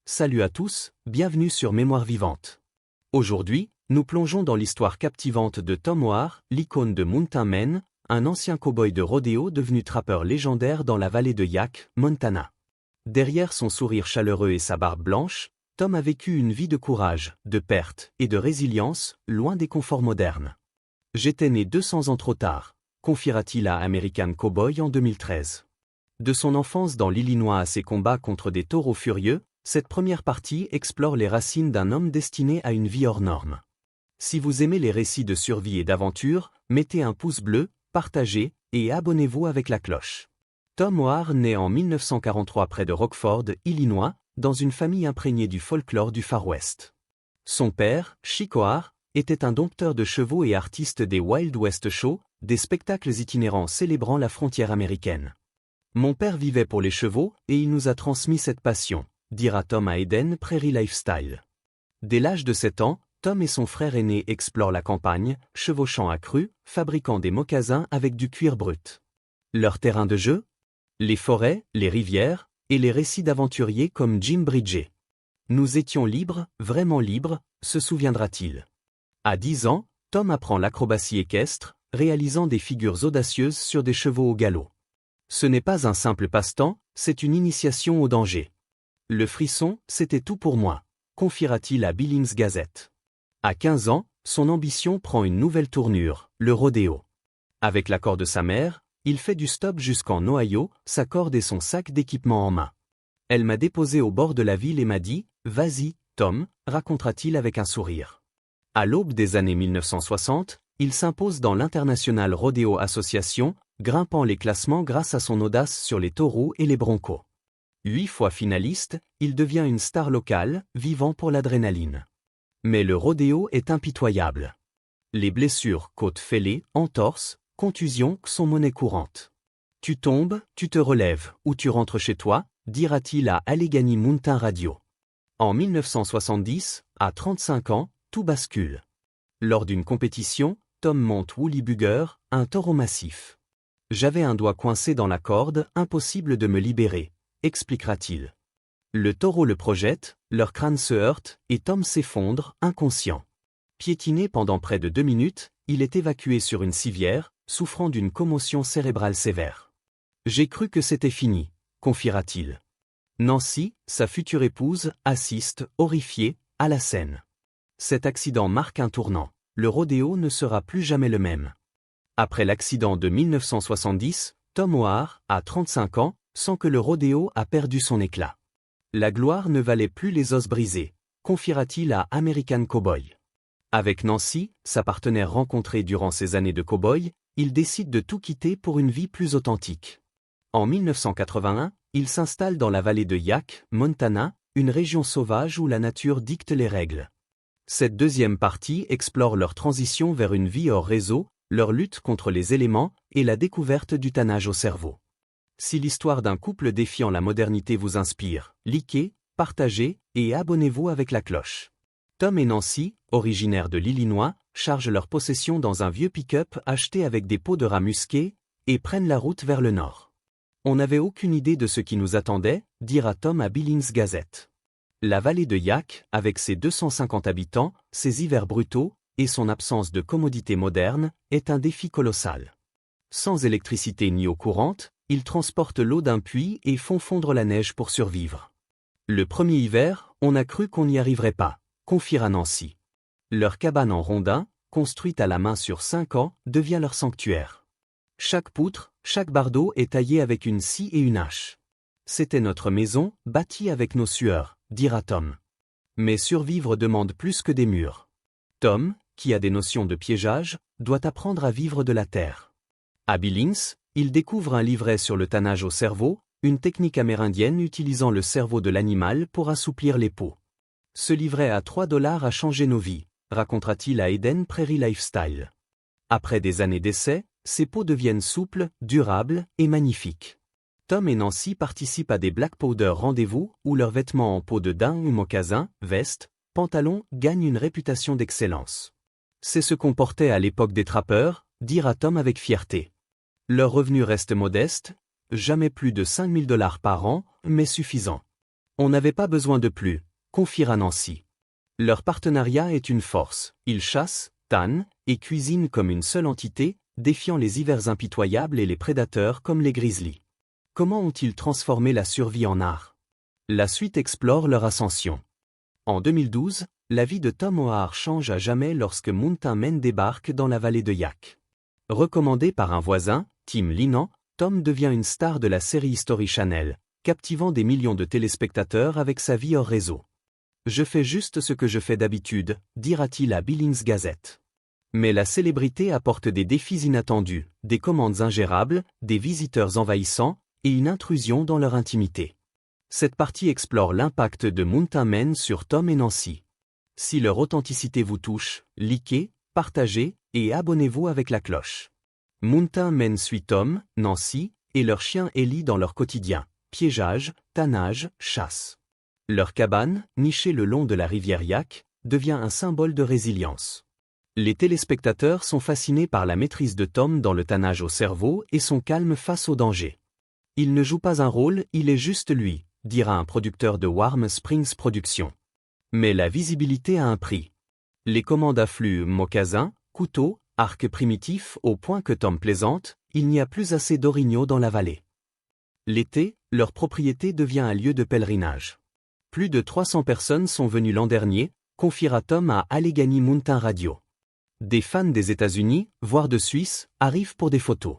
Salut à tous, bienvenue sur Mémoire vivante. Aujourd'hui, nous plongeons dans l'histoire captivante de Tom O'Hare, l'icône de Mountain Men, un ancien cow-boy de rodéo devenu trappeur légendaire dans la vallée de Yaak, Montana. Derrière son sourire chaleureux et sa barbe blanche, Tom a vécu une vie de courage, de perte et de résilience, loin des conforts modernes. J'étais né 200 ans trop tard, confiera-t-il à American Cowboy en 2013. De son enfance dans l'Illinois à ses combats contre des taureaux furieux, cette première partie explore les racines d'un homme destiné à une vie hors norme. Si vous aimez les récits de survie et d'aventure, mettez un pouce bleu, partagez, et abonnez-vous avec la cloche. Tom O'Hare naît en 1943 près de Rockford, Illinois, dans une famille imprégnée du folklore du Far West. Son père, Chick O'Hare, était un dompteur de chevaux et artiste des Wild West Shows, des spectacles itinérants célébrant la frontière américaine. Mon père vivait pour les chevaux et il nous a transmis cette passion, dira Tom à Eden Prairie Lifestyle. Dès l'âge de 7 ans, Tom et son frère aîné explorent la campagne, chevauchant à cru, fabriquant des mocassins avec du cuir brut. Leur terrain de jeu? Les forêts, les rivières, et les récits d'aventuriers comme Jim Bridger. Nous étions libres, vraiment libres, se souviendra-t-il. À 10 ans, Tom apprend l'acrobatie équestre, réalisant des figures audacieuses sur des chevaux au galop. Ce n'est pas un simple passe-temps, c'est une initiation au danger. Le frisson, c'était tout pour moi, confiera-t-il à Billings Gazette. À 15 ans, son ambition prend une nouvelle tournure, le rodéo. Avec l'accord de sa mère, il fait du stop jusqu'en Ohio, sa corde et son sac d'équipement en main. Elle m'a déposé au bord de la ville et m'a dit « Vas-y, Tom », racontera-t-il avec un sourire. À l'aube des années 1960, il s'impose dans l'International Rodeo Association, grimpant les classements grâce à son audace sur les taureaux et les broncos. 8 fois finaliste, il devient une star locale, vivant pour l'adrénaline. Mais le rodéo est impitoyable. Les blessures, côtes fêlées, entorses, contusions sont monnaie courante. Tu tombes, tu te relèves, ou tu rentres chez toi, dira-t-il à Allegheny Mountain Radio. En 1970, à 35 ans, tout bascule. Lors d'une compétition, Tom monte Woolly Bugger, un taureau massif. J'avais un doigt coincé dans la corde, impossible de me libérer, expliquera-t-il. Le taureau le projette, leur crâne se heurte, et Tom s'effondre, inconscient. Piétiné pendant près de 2 minutes, il est évacué sur une civière, souffrant d'une commotion cérébrale sévère. J'ai cru que c'était fini, confiera-t-il. Nancy, sa future épouse, assiste, horrifiée, à la scène. Cet accident marque un tournant. Le rodéo ne sera plus jamais le même. Après l'accident de 1970, Tom O'Hare, à 35 ans, sent que le rodéo a perdu son éclat. La gloire ne valait plus les os brisés, confiera-t-il à American Cowboy. Avec Nancy, sa partenaire rencontrée durant ses années de cow-boy, il décide de tout quitter pour une vie plus authentique. En 1981, il s'installe dans la vallée de Yaak, Montana, une région sauvage où la nature dicte les règles. Cette deuxième partie explore leur transition vers une vie hors réseau, leur lutte contre les éléments et la découverte du tannage au cerveau. Si l'histoire d'un couple défiant la modernité vous inspire, likez, partagez et abonnez-vous avec la cloche. Tom et Nancy, originaires de l'Illinois, chargent leur possession dans un vieux pick-up acheté avec des pots de rats musqués et prennent la route vers le nord. On n'avait aucune idée de ce qui nous attendait, dira Tom à Billings Gazette. La vallée de Yaak, avec ses 250 habitants, ses hivers brutaux et son absence de commodité moderne, est un défi colossal. Sans électricité ni eau courante, ils transportent l'eau d'un puits et font fondre la neige pour survivre. Le premier hiver, on a cru qu'on n'y arriverait pas, confiera Nancy. Leur cabane en rondin, construite à la main sur 5 ans, devient leur sanctuaire. Chaque poutre, chaque bardeau est taillé avec une scie et une hache. C'était notre maison, bâtie avec nos sueurs, dira Tom. Mais survivre demande plus que des murs. Tom, qui a des notions de piégeage, doit apprendre à vivre de la terre. À Billings, il découvre un livret sur le tannage au cerveau, une technique amérindienne utilisant le cerveau de l'animal pour assouplir les peaux. Ce livret à $3 a changé nos vies, racontera-t-il à Eden Prairie Lifestyle. Après des années d'essais, ces peaux deviennent souples, durables et magnifiques. Tom et Nancy participent à des Black Powder rendez-vous où leurs vêtements en peau de daim ou mocassins, vestes, pantalons gagnent une réputation d'excellence. C'est ce qu'on portait à l'époque des trappeurs, dira Tom avec fierté. Leurs revenus restent modestes, jamais plus de $5 000 par an, mais suffisants. On n'avait pas besoin de plus, confiera Nancy. Leur partenariat est une force, ils chassent, tannent et cuisinent comme une seule entité, défiant les hivers impitoyables et les prédateurs comme les grizzlies. Comment ont-ils transformé la survie en art? La suite explore leur ascension. En 2012, la vie de Tom O'Hare change à jamais lorsque Mountain Men débarque dans la vallée de Yak. Recommandé par un voisin, Tim Linan, Tom devient une star de la série History Channel, captivant des millions de téléspectateurs avec sa vie hors réseau. Je fais juste ce que je fais d'habitude, dira-t-il à Billings Gazette. Mais la célébrité apporte des défis inattendus, des commandes ingérables, des visiteurs envahissants, et une intrusion dans leur intimité. Cette partie explore l'impact de Mountain Men sur Tom et Nancy. Si leur authenticité vous touche, likez, partagez et abonnez-vous avec la cloche. Mountain Men suit Tom, Nancy et leur chien Ellie dans leur quotidien, piégeage, tannage, chasse. Leur cabane, nichée le long de la rivière Yak, devient un symbole de résilience. Les téléspectateurs sont fascinés par la maîtrise de Tom dans le tannage au cerveau et son calme face au danger. Il ne joue pas un rôle, il est juste lui, dira un producteur de Warm Springs Productions. Mais la visibilité a un prix. Les commandes affluent mocassins, couteaux, arcs primitifs au point que Tom plaisante, il n'y a plus assez d'orignaux dans la vallée. L'été, leur propriété devient un lieu de pèlerinage. Plus de 300 personnes sont venues l'an dernier, confiera Tom à Allegheny Mountain Radio. Des fans des États-Unis, voire de Suisse, arrivent pour des photos.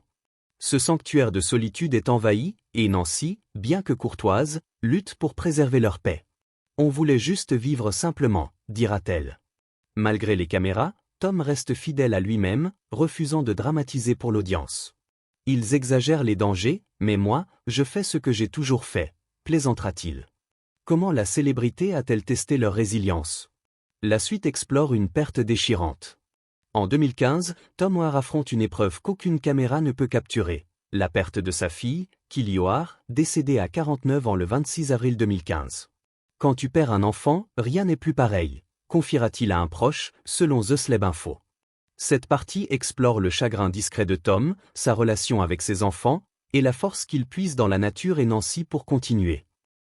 Ce sanctuaire de solitude est envahi, et Nancy, bien que courtoise, lutte pour préserver leur paix. On voulait juste vivre simplement, dira-t-elle. Malgré les caméras, Tom reste fidèle à lui-même, refusant de dramatiser pour l'audience. Ils exagèrent les dangers, mais moi, je fais ce que j'ai toujours fait, plaisantera-t-il. Comment la célébrité a-t-elle testé leur résilience? La suite explore une perte déchirante. En 2015, Tom O'Hare affronte une épreuve qu'aucune caméra ne peut capturer, la perte de sa fille, Killy O'Hare, décédée à 49 ans le 26 avril 2015. Quand tu perds un enfant, rien n'est plus pareil, confiera-t-il à un proche, selon The Sleb Info. Cette partie explore le chagrin discret de Tom, sa relation avec ses enfants, et la force qu'il puise dans la nature et Nancy pour continuer.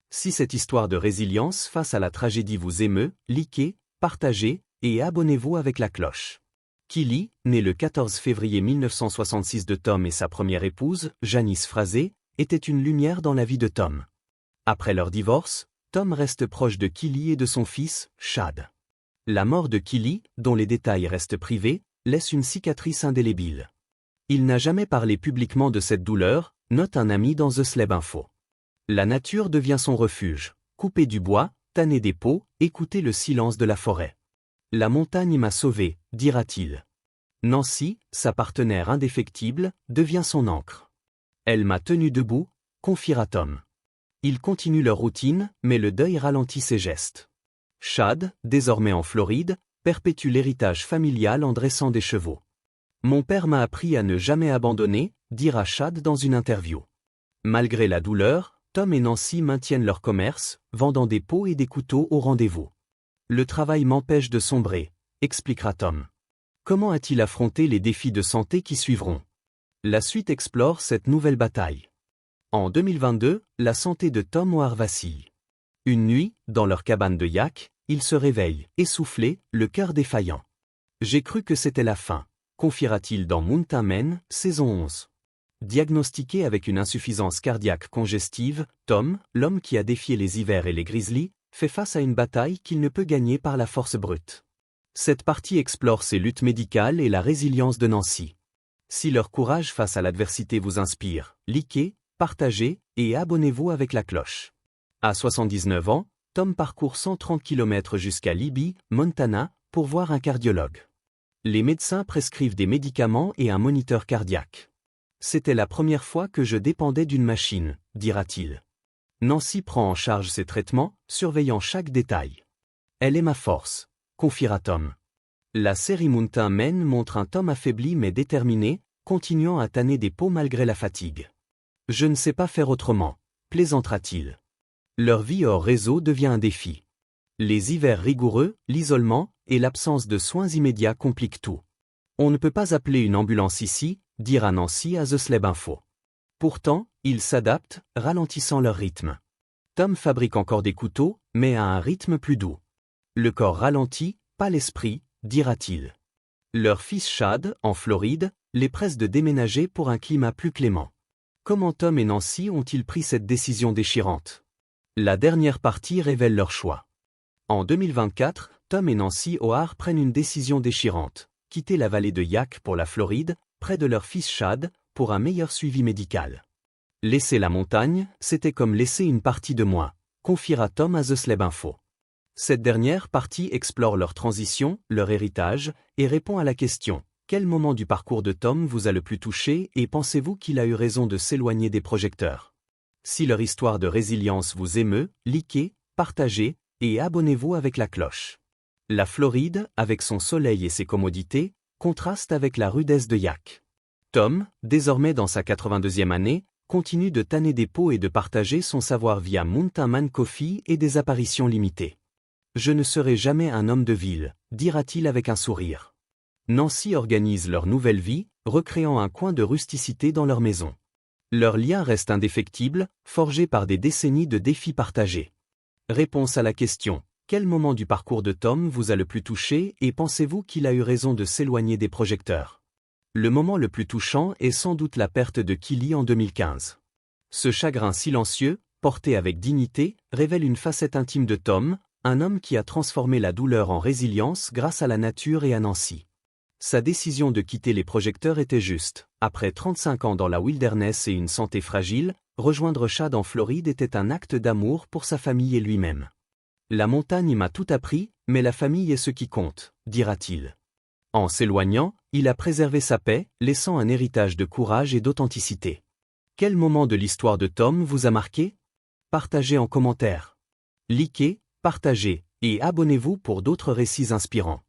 Si cette histoire de résilience face à la tragédie vous émeut, likez, partagez, et abonnez-vous avec la cloche. Killy, née le 14 février 1966 de Tom et sa première épouse, Janice Frazee, était une lumière dans la vie de Tom. Après leur divorce, Tom reste proche de Killy et de son fils, Chad. La mort de Killy, dont les détails restent privés, laisse une cicatrice indélébile. Il n'a jamais parlé publiquement de cette douleur, note un ami dans The Sleb Info. La nature devient son refuge, couper du bois, tanner des pots, écouter le silence de la forêt. La montagne m'a sauvé, dira-t-il. Nancy, sa partenaire indéfectible, devient son ancre. Elle m'a tenu debout, confiera Tom. Ils continuent leur routine, mais le deuil ralentit ses gestes. Chad, désormais en Floride, perpétue l'héritage familial en dressant des chevaux. Mon père m'a appris à ne jamais abandonner, dira Chad dans une interview. Malgré la douleur, Tom et Nancy maintiennent leur commerce, vendant des pots et des couteaux au rendez-vous. Le travail m'empêche de sombrer, expliquera Tom. Comment a-t-il affronté les défis de santé qui suivront? La suite explore cette nouvelle bataille. En 2022, la santé de Tom O'Hare vacille. Une nuit, dans leur cabane de Yak, il se réveille, essoufflé, le cœur défaillant. J'ai cru que c'était la fin, confiera-t-il dans Mountain Men, saison 11. Diagnostiqué avec une insuffisance cardiaque congestive, Tom, l'homme qui a défié les hivers et les grizzlies, fait face à une bataille qu'il ne peut gagner par la force brute. Cette partie explore ses luttes médicales et la résilience de Nancy. Si leur courage face à l'adversité vous inspire, likez, partagez et abonnez-vous avec la cloche. À 79 ans, Tom parcourt 130 km jusqu'à Libby, Montana, pour voir un cardiologue. Les médecins prescrivent des médicaments et un moniteur cardiaque. C'était la première fois que je dépendais d'une machine, dira-t-il. Nancy prend en charge ses traitements, surveillant chaque détail. Elle est ma force, confiera Tom. La série Mountain Men montre un Tom affaibli mais déterminé, continuant à tanner des pots malgré la fatigue. Je ne sais pas faire autrement, plaisantera-t-il. Leur vie hors réseau devient un défi. Les hivers rigoureux, l'isolement et l'absence de soins immédiats compliquent tout. On ne peut pas appeler une ambulance ici, dira Nancy à The Sleb Info. Pourtant, ils s'adaptent, ralentissant leur rythme. Tom fabrique encore des couteaux, mais à un rythme plus doux. Le corps ralentit, pas l'esprit, dira-t-il. Leur fils Chad, en Floride, les presse de déménager pour un climat plus clément. Comment Tom et Nancy ont-ils pris cette décision déchirante? La dernière partie révèle leur choix. En 2024, Tom et Nancy O'Hare prennent une décision déchirante, quitter la vallée de Yaak pour la Floride, près de leur fils Chad, pour un meilleur suivi médical. Laisser la montagne, c'était comme laisser une partie de moi, confiera Tom à The Slab Info. Cette dernière partie explore leur transition, leur héritage, et répond à la question: quel moment du parcours de Tom vous a le plus touché et pensez-vous qu'il a eu raison de s'éloigner des projecteurs? Si leur histoire de résilience vous émeut, likez, partagez, et abonnez-vous avec la cloche. La Floride, avec son soleil et ses commodités, contraste avec la rudesse de Yaak. Tom, désormais dans sa 82e année, continue de tanner des pots et de partager son savoir via Mountain Man Coffee et des apparitions limitées. Je ne serai jamais un homme de ville, dira-t-il avec un sourire. Nancy organise leur nouvelle vie, recréant un coin de rusticité dans leur maison. Leur lien reste indéfectible, forgé par des décennies de défis partagés. Réponse à la question: quel moment du parcours de Tom vous a le plus touché et pensez-vous qu'il a eu raison de s'éloigner des projecteurs? Le moment le plus touchant est sans doute la perte de Killy en 2015. Ce chagrin silencieux, porté avec dignité, révèle une facette intime de Tom, un homme qui a transformé la douleur en résilience grâce à la nature et à Nancy. Sa décision de quitter les projecteurs était juste. Après 35 ans dans la wilderness et une santé fragile, rejoindre Chad en Floride était un acte d'amour pour sa famille et lui-même. La montagne m'a tout appris, mais la famille est ce qui compte, dira-t-il. En s'éloignant, il a préservé sa paix, laissant un héritage de courage et d'authenticité. Quel moment de l'histoire de Tom vous a marqué? Partagez en commentaire. Likez, partagez, et abonnez-vous pour d'autres récits inspirants.